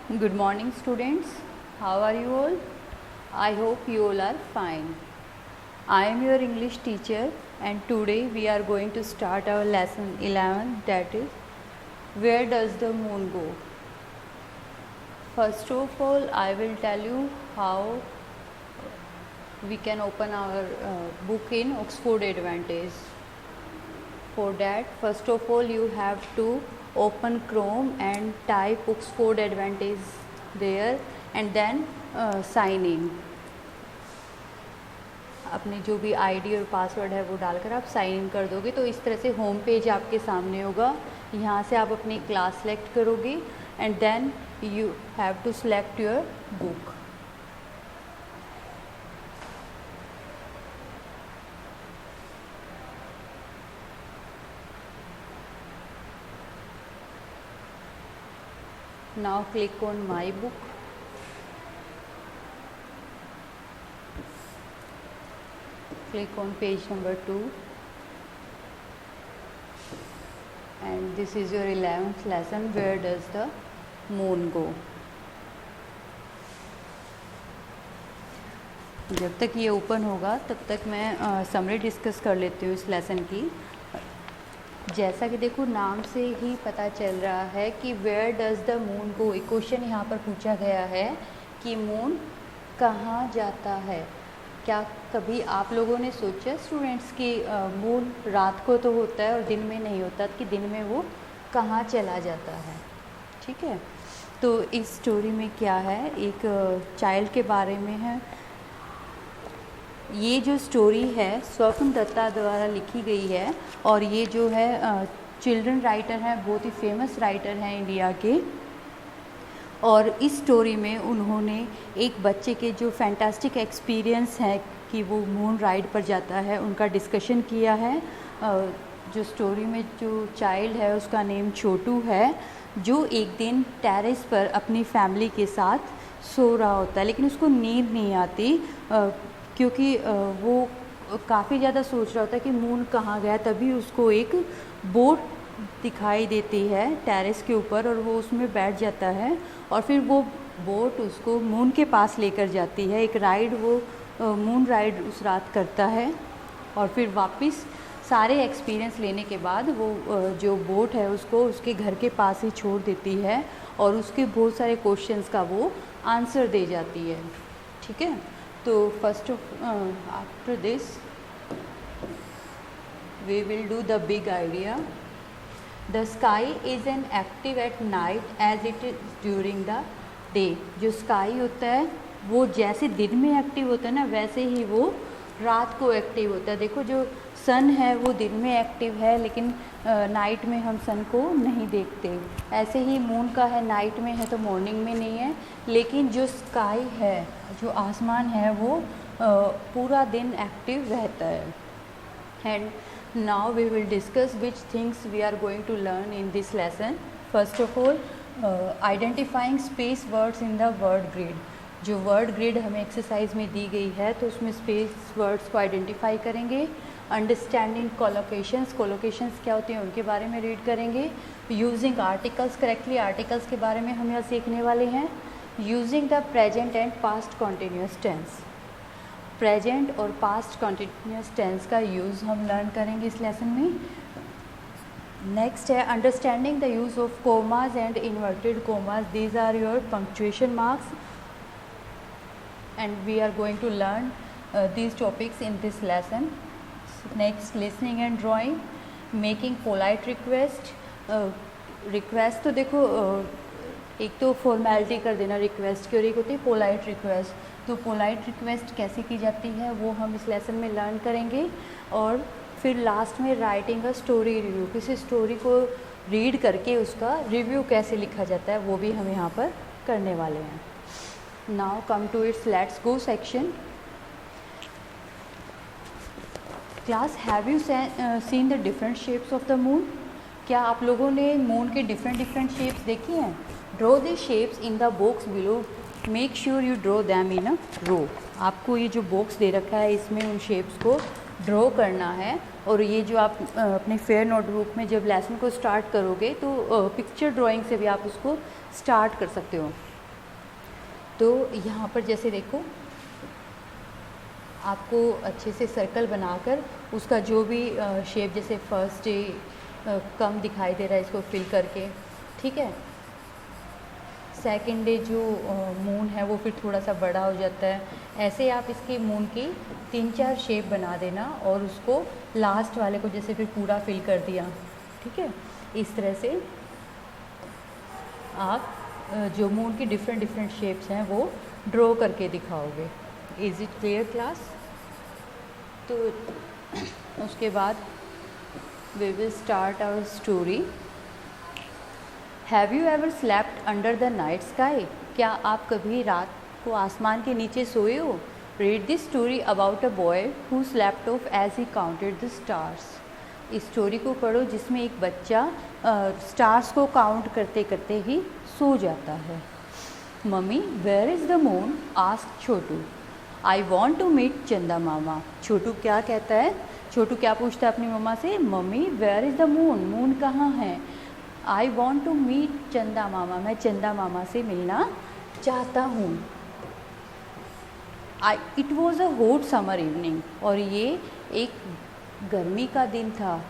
Good morning, students. How are you all? I hope you all are fine. I am your English teacher, and today we are going to start our lesson 11, that is, where does the moon go? First of all, I will tell you how we can open our book in Oxford Advantage. For that, first of all, you have to open Chrome and type Oxford Advantage there and then sign in. अपने जो भी ID और password है वो डालकर आप sign in कर दोगे तो इस तरह से होम पेज आपके सामने होगा. यहाँ से आप अपनी क्लास सेलेक्ट करोगे and then you have to select your book. Now click on my book. Click on page number 2 and this is your 11th lesson, where does the moon go. जब तक ये ओपन होगा तब तक मैं summary discuss कर लेती हूँ इस लेसन की. जैसा कि देखो नाम से ही पता चल रहा है कि वेयर डज़ द मून गो. एक क्वेश्चन यहाँ पर पूछा गया है कि मून कहाँ जाता है. क्या कभी आप लोगों ने सोचा स्टूडेंट्स कि मून रात को तो होता है और दिन में नहीं होता, कि दिन में वो कहाँ चला जाता है. ठीक है, तो इस स्टोरी में क्या है, एक चाइल्ड के बारे में है. ये जो स्टोरी है स्वप्न दत्ता द्वारा लिखी गई है और ये जो है चिल्ड्रन राइटर हैं, बहुत ही फेमस राइटर हैं इंडिया के. और इस स्टोरी में उन्होंने एक बच्चे के जो फैंटास्टिक एक्सपीरियंस है कि वो मून राइड पर जाता है उनका डिस्कशन किया है. जो स्टोरी में जो चाइल्ड है उसका नेम छोटू है, जो एक दिन टेरेस पर अपनी फैमिली के साथ सो रहा होता है लेकिन उसको नींद नहीं आती क्योंकि वो काफ़ी ज़्यादा सोच रहा होता है कि मून कहाँ गया. तभी उसको एक बोट दिखाई देती है टेरेस के ऊपर और वो उसमें बैठ जाता है और फिर वो बोट उसको मून के पास लेकर जाती है. एक राइड वो मून राइड उस रात करता है और फिर वापस सारे एक्सपीरियंस लेने के बाद वो जो बोट है उसको उसके घर के पास ही छोड़ देती है और उसके बहुत सारे क्वेश्चंस का वो आंसर दे जाती है. ठीक है, तो first of after this we will do the big idea. The sky is an active at night as it is during the day. जो स्काई होता है वो जैसे दिन में एक्टिव होता है ना वैसे ही वो रात को एक्टिव होता है. देखो जो सन है वो दिन में एक्टिव है लेकिन नाइट में हम सन को नहीं देखते. ऐसे ही मून का है, नाइट में है तो मॉर्निंग में नहीं है. लेकिन जो स्काई है, जो आसमान है वो पूरा दिन एक्टिव रहता है. And now we will discuss which things we are going to learn in this lesson. First of all, identifying space words in the word grid. जो word grid हमें एक्सरसाइज में दी गई है तो उसमें स्पेस वर्ड्स को आइडेंटिफाई करेंगे. Understanding collocations, collocations क्या होती हैं उनके बारे में रीड करेंगे. यूजिंग आर्टिकल्स करेक्टली, आर्टिकल्स के बारे में हम यहाँ सीखने वाले हैं. Using the present and past continuous tense, present और पास्ट कॉन्टीन्यूस टेंस का यूज़ हम लर्न करेंगे इस लेसन में. नेक्स्ट है understanding the use of commas and inverted commas. These are your punctuation marks and we are going to learn these topics in this lesson. Next listening and drawing, making polite request. Request तो देखो एक तो formality कर देना request की और एक होती है पोलाइट रिक्वेस्ट. तो पोलाइट रिक्वेस्ट कैसे की जाती है वो हम इस लेसन में लर्न करेंगे. और फिर लास्ट में राइटिंग अ स्टोरी रिव्यू, किसी स्टोरी को रीड करके उसका रिव्यू कैसे लिखा जाता है वो भी हम यहाँ पर करने वाले हैं. Now come to its let's go section. Class, have you seen the different shapes of the moon. क्या आप लोगों ने मून के डिफरेंट शेप्स देखी हैं. Draw the shapes in the box below. Make sure you draw them in a row. आपको ये जो बॉक्स दे रखा है इसमें उन शेप्स को ड्रॉ करना है. और ये जो आप अपने फेयर नोटबुक में जब लेसन को स्टार्ट करोगे तो पिक्चर ड्राइंग से भी आप उसको स्टार्ट कर सकते हो. तो यहाँ पर जैसे देखो, आपको अच्छे से सर्कल बनाकर उसका जो भी शेप, जैसे फर्स्ट डे कम दिखाई दे रहा है इसको फिल करके, ठीक है। सेकंड डे जो मून है वो फिर थोड़ा सा बड़ा हो जाता है। ऐसे आप इसके मून की 3-4 शेप बना देना और उसको लास्ट वाले को जैसे फिर पूरा फिल कर दिया, ठीक है। इस तरह से आप जो मून की डिफरेंट शेप्स हैं वो ड्रॉ करके दिखाओगे। Is it clear class? तो उसके बाद we will start our story. Have you ever slept under the night sky? क्या आप कभी रात को आसमान के नीचे सोए हो? Read this story about a boy who slept off as he counted the stars. इस स्टोरी को पढ़ो जिसमें एक बच्चा स्टार्स को काउंट करते करते ही सो जाता है। Mummy where is the moon? Asked Chhotu. I want to meet Chanda Mama. छोटू क्या कहता है? छोटू क्या पूछता है अपनी मम्मा से? Mummy where is the moon? Moon कहाँ है? आई वॉन्ट टू मीट चंदा मामा। मैं चंदा मामा से मिलना चाहता हूँ। It was a hot summer evening. और ये एक गर्मी का दिन था,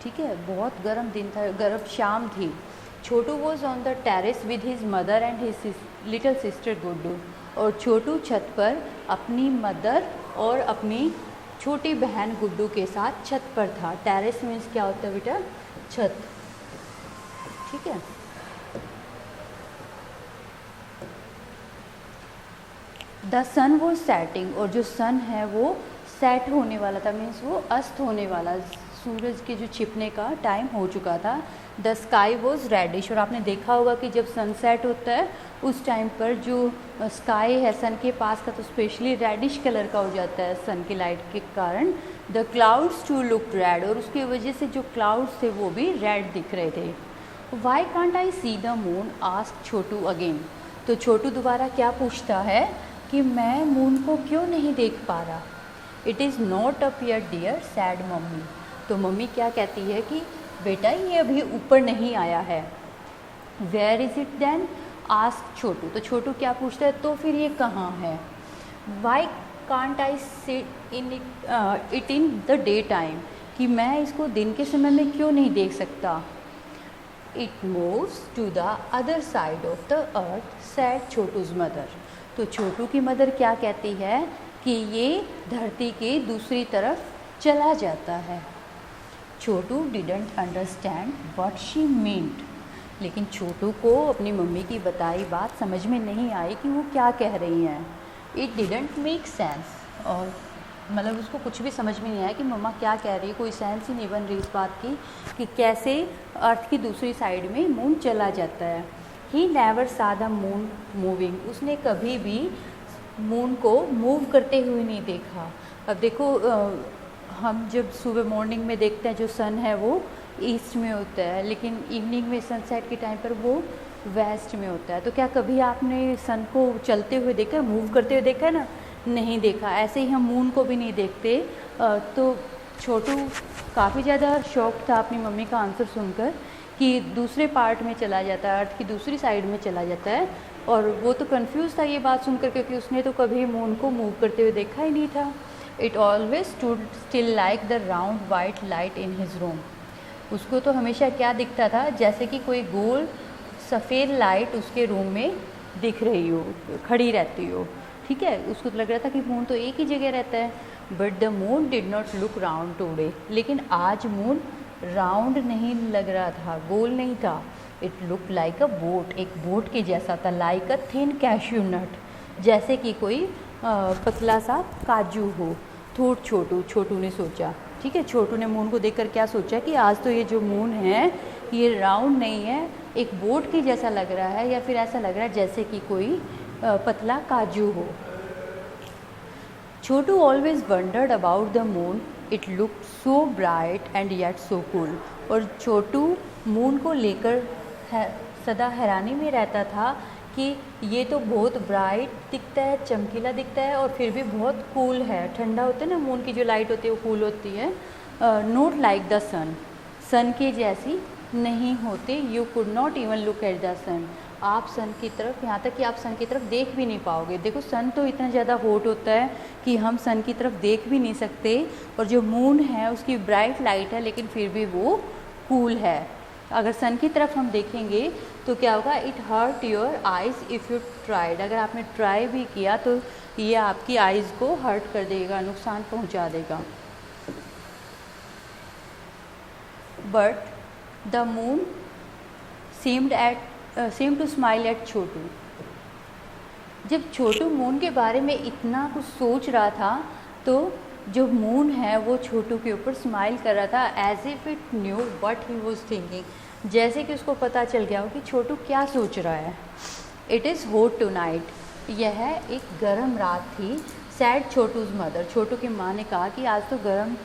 ठीक है, बहुत गर्म दिन था, गर्म शाम थी। Chhotu was on the terrace with his mother and his little sister Guddu. और छोटू छत पर अपनी मदर और अपनी छोटी बहन गुड्डू के साथ छत पर था। टेरेस मीन्स क्या होता है बेटा? छत, ठीक है। The sun was setting. और जो सन है वो सेट होने वाला था, मीन्स वो अस्त होने वाला, सूरज के जो छिपने का टाइम हो चुका था। The sky was reddish. और आपने देखा होगा कि जब सनसेट होता है उस टाइम पर जो स्काई है सन के पास का तो स्पेशली रेडिश कलर का हो जाता है सन की लाइट के कारण। The clouds too look red. और उसकी वजह से जो क्लाउड्स थे वो भी रेड दिख रहे थे। Why can't I see the moon? Asked Chhotu again. तो छोटू दोबारा क्या पूछता है कि मैं मून को क्यों नहीं देख पा रहा। It is not up yet dear said mummy. तो मम्मी क्या कहती है कि बेटा ये अभी ऊपर नहीं आया है। Where is it then? Asked Chhotu. तो छोटू क्या पूछता है? तो फिर ये कहाँ है? Why can't I sit in it in the day time? कि मैं इसको दिन के समय में क्यों नहीं देख सकता। It moves to the other side of the earth said Chhotu's mother. तो छोटू की मदर क्या कहती है कि ये धरती के दूसरी तरफ चला जाता है। Chhotu didn't understand what she meant. लेकिन छोटू को अपनी मम्मी की बताई बात समझ में नहीं आई कि वो क्या कह रही हैं। It didn't make sense. और मतलब उसको कुछ भी समझ में नहीं आया कि मम्मा क्या कह रही है, कोई सेंस ही नहीं बन रही इस बात की कि कैसे अर्थ की दूसरी साइड में मून चला जाता है। ही नेवर सा द मून मूविंग। उसने कभी भी मून को मूव करते हुए नहीं देखा। अब देखो हम जब सुबह मॉर्निंग में देखते हैं जो सन है वो ईस्ट में होता है, लेकिन इवनिंग में सनसेट के टाइम पर वो वेस्ट में होता है। तो क्या कभी आपने सन को चलते हुए देखा है, मूव करते हुए देखा है ना? नहीं देखा। ऐसे ही हम मून को भी नहीं देखते। तो छोटू काफ़ी ज़्यादा शॉक था अपनी मम्मी का आंसर सुनकर कि दूसरे पार्ट में चला जाता है, अर्थ की दूसरी साइड में चला जाता है। और वो तो कंफ्यूज था ये बात सुनकर क्योंकि उसने तो कभी मून को मूव करते हुए देखा ही नहीं था। It always stood still like the round white light in his room. उसको तो हमेशा क्या दिखता था? जैसे कि कोई गोल सफ़ेद लाइट उसके रूम में दिख रही हो, खड़ी रहती हो, ठीक है। उसको तो लग रहा था कि मून तो एक ही जगह रहता है। But the moon did not look round today. लेकिन आज मून राउंड नहीं लग रहा था, गोल नहीं था। It look like a boat. एक बोट के जैसा था। Like a thin cashew nut. जैसे कि कोई पतला सा काजू हो। थोट छोटू ने सोचा, ठीक है। छोटू ने मून को देखकर क्या सोचा कि आज तो ये जो मून है ये राउंड नहीं है, एक बोट के जैसा लग रहा है, या फिर ऐसा लग रहा है जैसे कि कोई पतला काजू हो। Chhotu always wondered about the moon. It look so bright and yet so cool. और छोटू मून को लेकर सदा हैरानी में रहता था कि ये तो बहुत ब्राइट दिखता है, चमकीला दिखता है और फिर भी बहुत कूल है। ठंडा होता है ना, मून की जो लाइट होती है वो कूल होती है। Not like the sun. Sun के जैसी नहीं होते। You could not even look at the sun. आप सन की तरफ, यहाँ तक कि आप सन की तरफ देख भी नहीं पाओगे। देखो सन तो इतना ज़्यादा हॉट होता है कि हम सन की तरफ देख भी नहीं सकते, और जो मून है उसकी ब्राइट लाइट है लेकिन फिर भी वो कूल है। अगर सन की तरफ हम देखेंगे तो क्या होगा, it hurt your eyes if you tried. अगर आपने ट्राई भी किया तो ये आपकी आइज़ को हर्ट कर देगा, नुकसान पहुंचा देगा। But the moon seemed to smile at छोटू। जब छोटू मून के बारे में इतना कुछ सोच रहा था तो जो मून है वो छोटू के ऊपर स्माइल कर रहा था, as if it knew what he was thinking. जैसे कि उसको पता चल गया हो कि छोटू क्या सोच रहा है। It is hot tonight. यह एक गर्म रात थी। Sad Chhotu's mother. छोटू की माँ ने कहा कि आज तो गर्म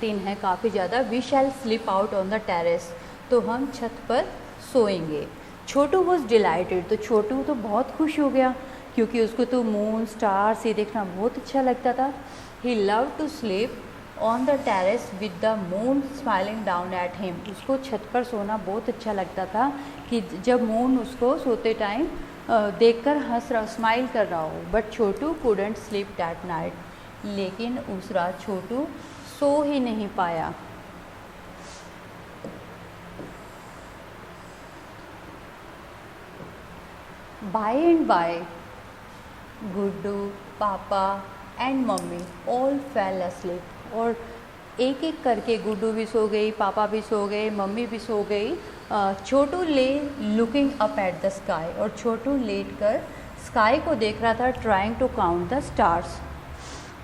दिन है काफ़ी ज़्यादा। We shall sleep out on the terrace. तो हम छत पर सोएंगे। Chhotu was delighted. तो छोटू तो बहुत खुश हो गया क्योंकि उसको तो मून स्टार्स ये देखना बहुत अच्छा लगता था। He love to sleep on the terrace with the moon smiling down at him. उसको छत पर सोना बहुत अच्छा लगता था कि जब मून उसको सोते टाइम देखकर हंस रहा, स्माइल कर रहा हो। But Chhotu couldn't sleep that night. लेकिन उस रात छोटू सो ही नहीं पाया। बाय एंड बाय गुड्डू, पापा and mummy all fail asleep. और एक एक करके गुड्डू भी सो गई, पापा भी सो गए, मम्मी भी सो गई। Chhotu lay looking up at the sky. और छोटू लेट कर स्काई को देख रहा था, trying to count the stars.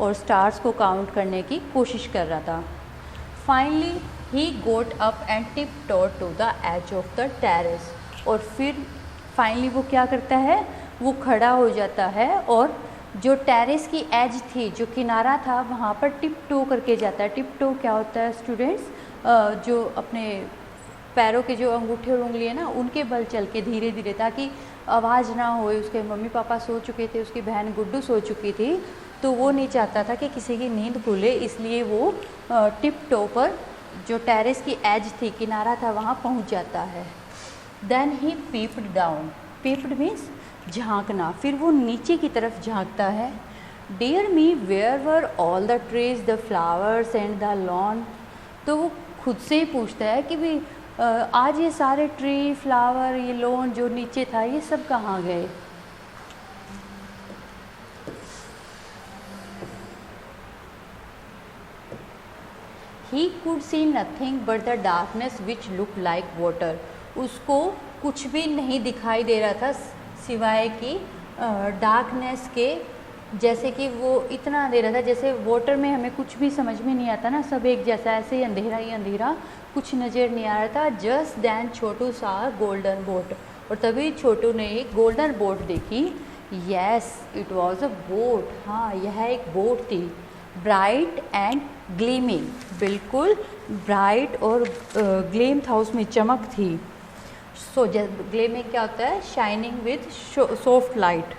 और स्टार्स को काउंट करने की कोशिश कर रहा था। Finally he got up and tiptoed to the edge of the terrace. और फिर फाइनली वो क्या करता है, वो खड़ा हो जाता है और जो टेरेस की एज थी, जो किनारा था, वहाँ पर टिप टो करके जाता है। टिप टो क्या होता है स्टूडेंट्स, जो अपने पैरों के जो अंगूठे और उंगली है ना, उनके बल चल के धीरे धीरे, ताकि आवाज़ ना होए। उसके मम्मी पापा सो चुके थे, उसकी बहन गुड्डू सो चुकी थी, तो वो नहीं चाहता था कि किसी की नींद खुले, इसलिए वो टिप टो पर जो टेरेस की एज थी, किनारा था, वहाँ पहुँच जाता है। Then he peeped down. Peeped means झांकना। फिर वो नीचे की तरफ झांकता है। Dear me where were all the trees, the flowers and the lawn. तो वो खुद से ही पूछता है कि भी आज ये सारे ट्री, फ्लावर, ये लॉन जो नीचे था, ये सब कहाँ गए। He could see nothing but the darkness which looked like water. उसको कुछ भी नहीं दिखाई दे रहा था सिवाय कि डार्कनेस के, जैसे कि वो इतना अंधेरा था जैसे वाटर में हमें कुछ भी समझ में नहीं आता ना, सब एक जैसा, ऐसे ही अंधेरा, कुछ नज़र नहीं आ रहा था। जस्ट दैन छोटू सा गोल्डन बोट। और तभी छोटू ने एक गोल्डन बोट देखी। Yes it was a boat. हाँ, यह एक बोट थी। Bright and gleaming. बिल्कुल ब्राइट और ग्लेम था, उसमें चमक थी। सो ग्लेमिंग क्या होता है, शाइनिंग विद सॉफ्ट लाइट।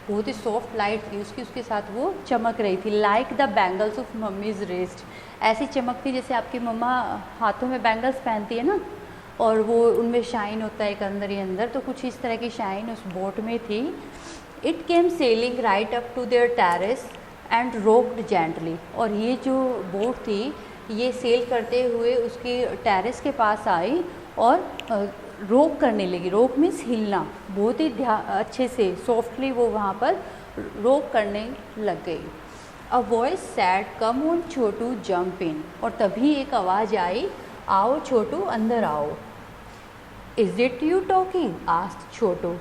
बहुत ही सॉफ्ट लाइट थी उसके साथ वो चमक रही थी। Like the bangles of mummy's rest. ऐसी चमक थी जैसे आपकी मम्मा हाथों में बैंगल्स पहनती है ना, और वो उनमें शाइन होता है एक अंदर ही अंदर, तो कुछ इस तरह की शाइन उस बोट में थी। It came sailing right up to their terrace and rocked gently. और ये जो बोट थी ये सेल करते हुए उसकी टेरेस के पास आई और रोक करने लगी। रोक मीन्स हिलना। बहुत ही अच्छे से सॉफ्टली वो वहाँ पर रोक करने लग गई। A voice sad come on Chhotu jump in. और तभी एक आवाज़ आई, आओ छोटू अंदर आओ। Is it you talking, asked Chhotu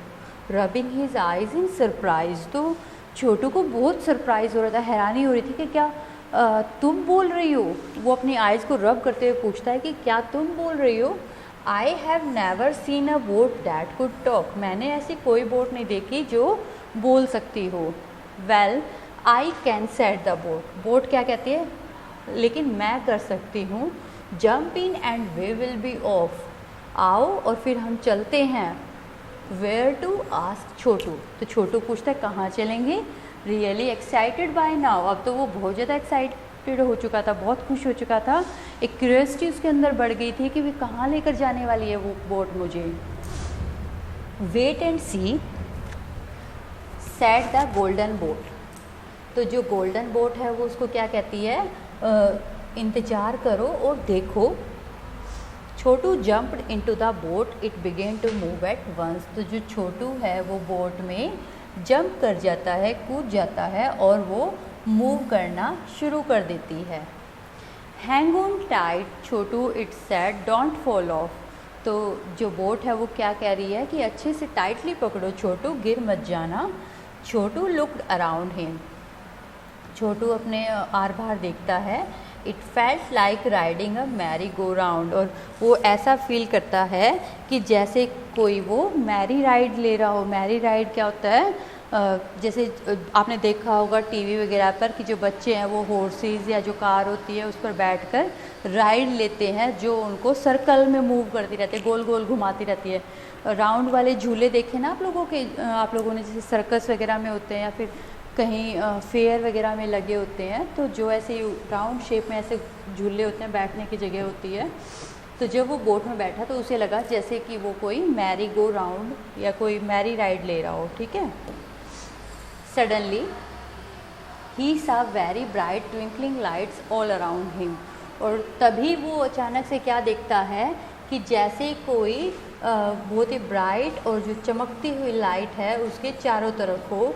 rubbing his eyes in surprise. तो छोटू को बहुत सरप्राइज हो रहा था, हैरानी हो रही थी कि क्या तुम बोल रही हो। वो अपनी आइज़ को रब करते हुए पूछता है कि क्या तुम बोल रही हो। I have never seen a boat that could talk. मैंने ऐसी कोई बोट नहीं देखी जो बोल सकती हो। Well I can set the boat. Boat क्या कहती है, लेकिन मैं कर सकती हूँ। Jump in and we will be off. आओ और फिर हम चलते हैं। Where to, ask Chhotu. तो छोटू पूछता है कहाँ चलेंगे। Really excited by now. अब तो वो बहुत ज़्यादा एक्साइटेड हो चुका था, बहुत खुश हो चुका था। एक क्यूरियोसिटी उसके अंदर बढ़ गई थी कि वे कहाँ लेकर जाने वाली है वो बोट मुझे। Wait and see said the golden boat. तो जो गोल्डन बोट है वो उसको क्या कहती है, इंतज़ार करो और देखो। Chhotu jumped into the boat, it began to move at once. तो जो छोटू है वो बोट में जंप कर जाता है, कूद जाता है और वो मूव करना शुरू कर देती है। Hang on tight Chhotu, it said, don't fall of. तो जो बोट है वो क्या कह रही है कि अच्छे से टाइटली पकड़ो छोटू, गिर मत जाना। छोटू लुक्ड अराउंड हिम, छोटू अपने आर पार देखता है। It felt like riding a merry go round, और वो ऐसा फील करता है कि जैसे कोई वो मैरी राइड ले रहा हो। मैरी राइड क्या होता है, जैसे आपने देखा होगा टीवी वगैरह पर कि जो बच्चे हैं वो हॉर्सेस या जो कार होती है उस पर बैठकर राइड लेते हैं, जो उनको सर्कल में मूव करती रहती है, गोल गोल घुमाती रहती है। राउंड वाले झूले देखे ना आप लोगों ने जैसे सर्कस वगैरह में होते हैं या फिर कहीं फेयर वगैरह में लगे होते हैं, तो जो ऐसे राउंड शेप में ऐसे झूले होते हैं, बैठने की जगह होती है। तो जब वो बोट में बैठा तो उसे लगा जैसे कि वो कोई मैरी गो राउंड या कोई मैरी राइड ले रहा हो, ठीक है। सडनली ही सा very bright twinkling lights all around him, और तभी वो अचानक से क्या देखता है कि जैसे कोई बहुत ही ब्राइट और जो चमकती हुई लाइट है उसके चारों तरफ हो।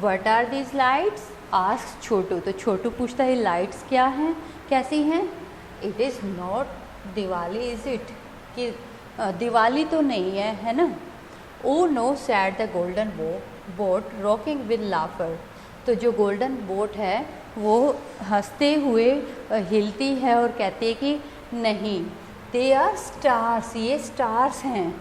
What are these lights, ask Chhotu. तो छोटू पूछता है लाइट्स क्या हैं, कैसी हैं। It is not Diwali, is it, कि दिवाली तो नहीं है, है ना। Oh no said the golden boat rocking with laughter. तो जो गोल्डन बोट है वो हंसते हुए हिलती है और कहती है कि नहीं, दे आर स्टार्स, ये स्टार्स हैं।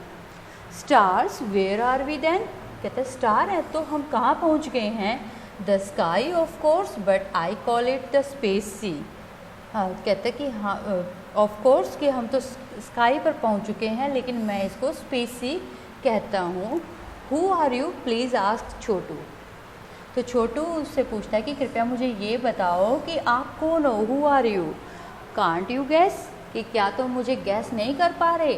Stars, where are we then, कहते स्टार है तो हम कहाँ पहुँच गए हैं। The sky of course, but I call it the space sea. हाँ, कहते कि हाँ ऑफ कोर्स कि हम तो स्काई पर पहुँच चुके हैं, लेकिन मैं इसको स्पेस सी कहता हूँ। Who are you, please ask Chhotu. तो छोटू उससे पूछता है कि कृपया मुझे ये बताओ कि आप कौन हो, who are you. Can't you guess, कि क्या तुम मुझे गैस नहीं कर पा रहे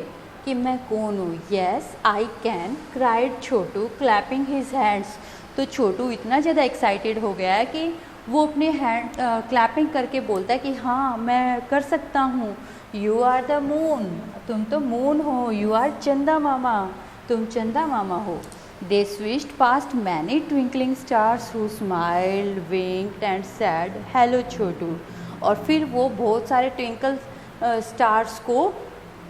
कि मैं कौन हूँ। Yes I can, cried Chhotu clapping his hands. तो छोटू इतना ज़्यादा एक्साइटेड हो गया है कि वो अपने हैंड क्लैपिंग करके बोलता है कि हाँ मैं कर सकता हूँ। यू आर द मून, तुम तो मून हो। यू आर चंदा मामा, तुम चंदा मामा हो। They swished past many twinkling stars who smiled, winked and said hello Chhotu. और फिर वो बहुत सारे ट्विंकल स्टार्स को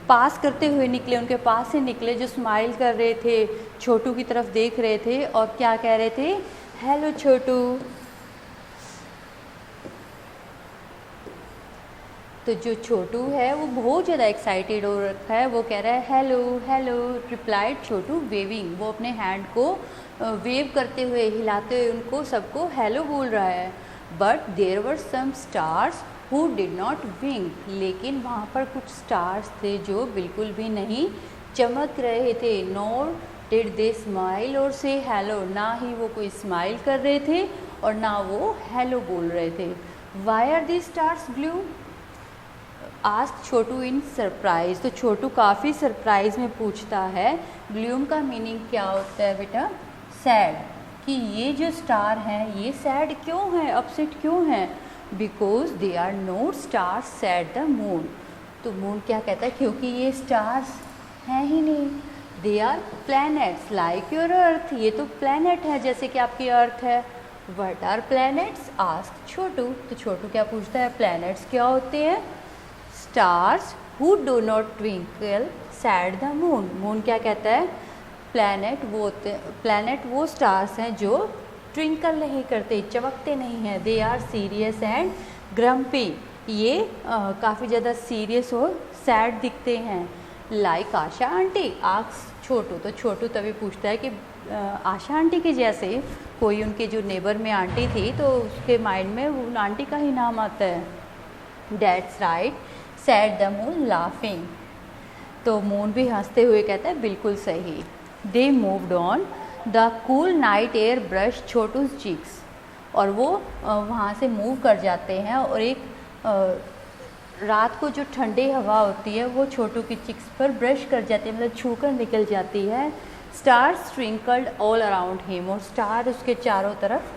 पास करते हुए निकले, उनके पास से निकले, जो स्माइल कर रहे थे, छोटू की तरफ देख रहे थे और क्या कह रहे थे, हेलो छोटू। तो जो छोटू है वो बहुत ज़्यादा एक्साइटेड हो रखा है, वो कह रहा है हेलो हेलो, रिप्लाइड छोटू वेविंग। वो अपने हैंड को वेव करते हुए, हिलाते हुए उनको सबको हेलो बोल रहा है। But there were some stars who did not wink, लेकिन वहाँ पर कुछ स्टार्स थे जो बिल्कुल भी नहीं चमक रहे थे। नॉर डिड दे स्माइल और से हेलो, ना ही वो कोई स्माइल कर रहे थे और ना वो हेलो बोल रहे थे। Why are the stars blue, ask Chhotu in surprise. तो छोटू काफ़ी सरप्राइज में पूछता है। ब्लूम का मीनिंग क्या होता है बेटा, सैड, कि ये जो स्टार हैं ये सैड क्यों हैं, अपसेट क्यों हैं। Because they are not stars said the moon. तो मून क्या कहता है, क्योंकि ये स्टार्स हैं ही नहीं। They are planets like your earth, ये तो प्लैनेट है जैसे कि आपकी अर्थ है। What are planets, ask Chhotu. तो छोटू क्या पूछता है, प्लैनेट्स क्या होते हैं। Stars who do not twinkle said the moon. Moon क्या कहता है, प्लैनेट वो स्टार्स हैं जो ट्विंकल नहीं करते, चमकते नहीं हैं। They are serious and grumpy, ये काफ़ी ज़्यादा सीरियस और सैड दिखते हैं। Like Asha aunty, ask Chhotu. तो छोटू तभी पूछता है कि आशा आंटी के जैसे, कोई उनके जो नेबर में आंटी थी तो उसके माइंड में उन आंटी का ही नाम आता है। That's right said the moon laughing. तो मून भी हंसते हुए कहता है बिल्कुल सही। They moved on, the cool night air brush Chhotu's cheeks. और वो वहाँ से मूव कर जाते हैं और एक रात को जो ठंडी हवा होती है वो छोटू की चिक्स पर ब्रश कर जाती है, मतलब छू कर निकल जाती है। Star twinkled all around him, और स्टार उसके चारों तरफ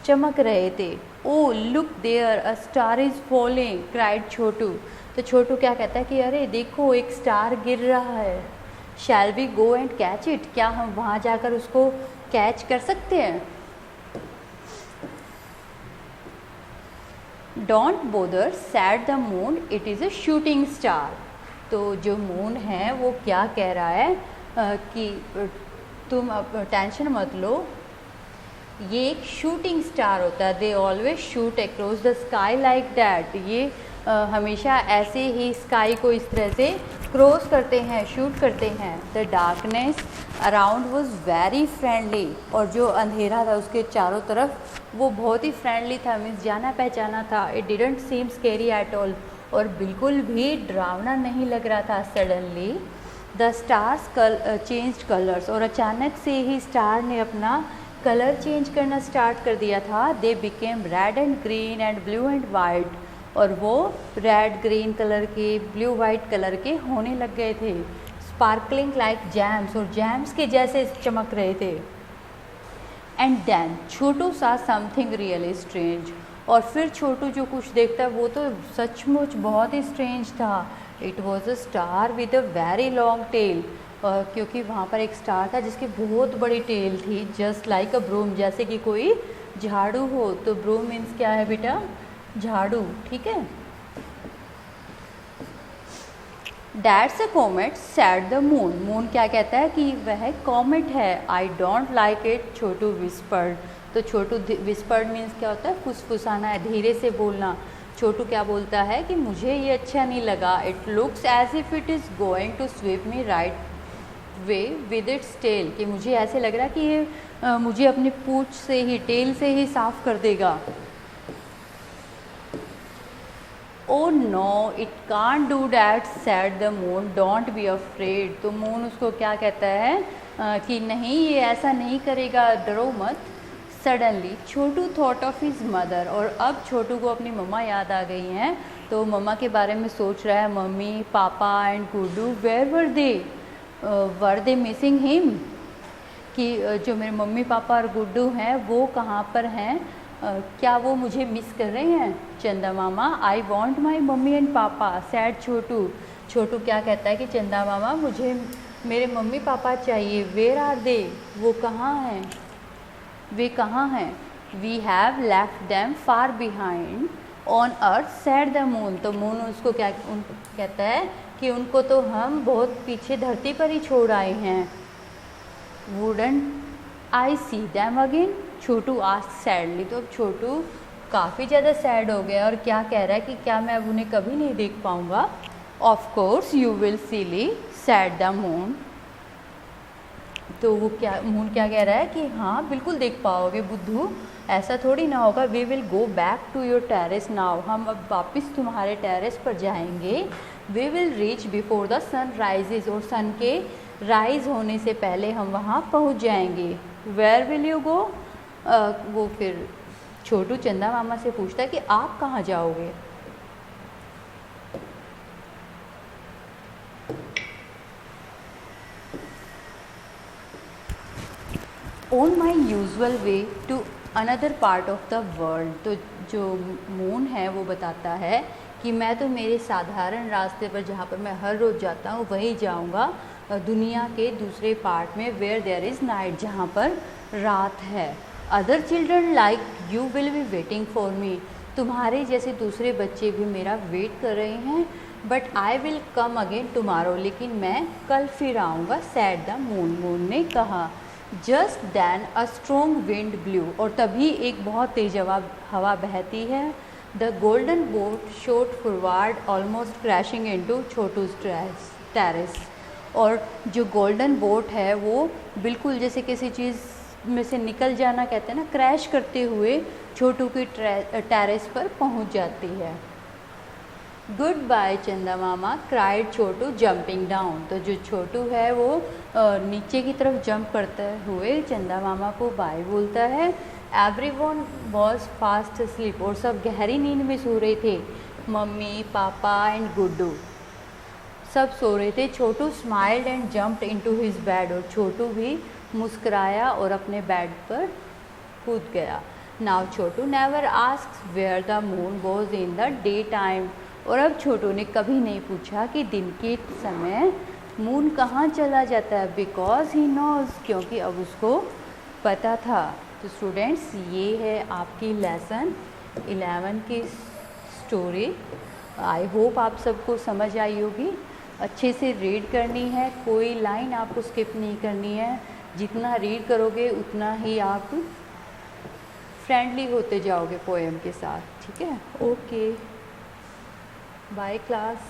चमक रहे थे। Oh look there a star is falling cried Chhotu. तो छोटू क्या कहता है कि अरे देखो एक स्टार गिर रहा है। Shall we go and catch it, क्या हम वहाँ जाकर उसको कैच कर सकते हैं? Don't bother said the moon it is a shooting star. तो जो मून है वो क्या कह रहा है कि तुम अब टेंशन मत लो, ये एक शूटिंग स्टार होता है। They always shoot across the sky like that, ये हमेशा ऐसे ही स्काई को इस तरह से क्रॉस करते हैं, शूट करते हैं। The darkness around was very friendly, और जो अंधेरा था उसके चारों तरफ वो बहुत ही फ्रेंडली था, मीन्स जाना पहचाना था। It didn't seam scary at all, और बिल्कुल भी डरावना नहीं लग रहा था। Suddenly the stars changed colours, और अचानक से ही स्टार ने अपना कलर चेंज करना स्टार्ट कर दिया था। They became red and green and blue and white, और वो रेड ग्रीन कलर के, ब्लू वाइट कलर के होने लग गए थे। स्पार्कलिंग लाइक जैम्स, और जैम्स के जैसे चमक रहे थे। एंड देन छोटू सा समथिंग रियली स्ट्रेंज, और फिर छोटू जो कुछ देखता है वो तो सचमुच बहुत ही स्ट्रेंज था। It was a star with a very long tail, क्योंकि वहाँ पर एक स्टार था जिसकी बहुत बड़ी टेल थी, जस्ट लाइक अ ब्रूम, जैसे कि कोई झाड़ू हो। तो ब्रूम मीन्स क्या है बेटा? झाड़ू, ठीक है। That's a comet, said the moon. Moon क्या कहता है कि वह कॉमेट है। I don't like it, Chhotu whispered। तो छोटू whispered मीन्स क्या होता है? फुसफुसाना है, धीरे से बोलना। छोटू क्या बोलता है कि मुझे ये अच्छा नहीं लगा। It looks as if it is going to sweep me right way with its tail, कि मुझे ऐसे लग रहा है कि ये मुझे अपनी पूंछ से ही, टेल से ही साफ कर देगा। Oh no it can't do that said the moon, don't be afraid. तो मून उसको क्या कहता है कि नहीं ये ऐसा नहीं करेगा, डरो मत। Suddenly Chhotu thought of his mother, और अब छोटू को अपनी मम्मा याद आ गई हैं। तो मम्मा के बारे में सोच रहा है, mummy papa and Guddu, where were they missing him, कि जो मेरे मम्मी पापा और गुड्डू हैं वो कहाँ पर हैं, क्या वो मुझे मिस कर रहे हैं? चंदा मामा I want my mummy and papa, said Chhotu. Chhotu क्या कहता है कि चंदा मामा मुझे मेरे मम्मी पापा चाहिए। वेयर आर दे, वो कहाँ हैं, वे कहाँ हैं? We have left them far behind on earth said the moon. तो मून उसको क्या कहता है कि उनको तो हम बहुत पीछे धरती पर ही छोड़ आए हैं। वुडंट आई सी दैम अगेन, छोटू आस्क सैडली। तो अब छोटू काफ़ी ज़्यादा सैड हो गया और क्या कह रहा है कि क्या मैं अब उन्हें कभी नहीं देख पाऊँगा? Of course you will silly said the moon. तो वो क्या, मून क्या कह रहा है कि हाँ बिल्कुल देख पाओगे बुद्धू, ऐसा थोड़ी ना होगा। We will go back to your terrace now, हम अब वापस तुम्हारे टेरेस पर जाएंगे। We will reach before the sun rises, और सन के राइज होने से पहले हम वहाँ पहुँच जाएंगे। Where will you go? वो फिर छोटू चंदा मामा से पूछता है कि आप कहाँ जाओगे? On my usual way to another part of the world. तो जो मून है वो बताता है कि मैं तो मेरे साधारण रास्ते पर, जहाँ पर मैं हर रोज़ जाता हूँ, वही जाऊँगा दुनिया के दूसरे पार्ट में, वेयर देयर इज़ नाइट, जहाँ पर रात है। Other children like you will be waiting for me, तुम्हारे जैसे दूसरे बच्चे भी मेरा वेट कर रहे हैं। But I will come again tomorrow, लेकिन मैं कल फिर आऊँगा, सैड द मून, मून ने कहा। Just then a strong wind blew, और तभी एक बहुत तेज हवा बहती है। The golden boat shot forward almost crashing into Chhotu's terrace, और जो गोल्डन बोट है वो बिल्कुल जैसे किसी चीज़ में से निकल जाना कहते हैं ना, क्रैश करते हुए छोटू की टेरेस पर पहुंच जाती है। गुड बाय चंदा मामा क्राइड छोटू जंपिंग डाउन। तो जो छोटू है वो नीचे की तरफ जंप करते हुए चंदा मामा को बाय बोलता है। एवरीवन वॉज फास्ट स्लीप, और सब गहरी नींद में सो रहे थे, मम्मी पापा एंड गुड्डू। सब सो रहे थे। Chhotu smiled and jumped into his bed, और छोटू भी मुस्कुराया और अपने बेड पर कूद गया। Now Chhotu never asks where the moon was in the day time, और अब छोटू ने कभी नहीं पूछा कि दिन के समय मून कहाँ चला जाता है, बिकॉज ही नोज, क्योंकि अब उसको पता था। तो स्टूडेंट्स, ये है आपकी लेसन 11 की स्टोरी। आई होप आप सबको समझ आई होगी। अच्छे से रीड करनी है, कोई लाइन आपको स्किप नहीं करनी है। जितना रीड करोगे उतना ही आप फ्रेंडली होते जाओगे पोएम के साथ, ठीक है। Okay, bye class.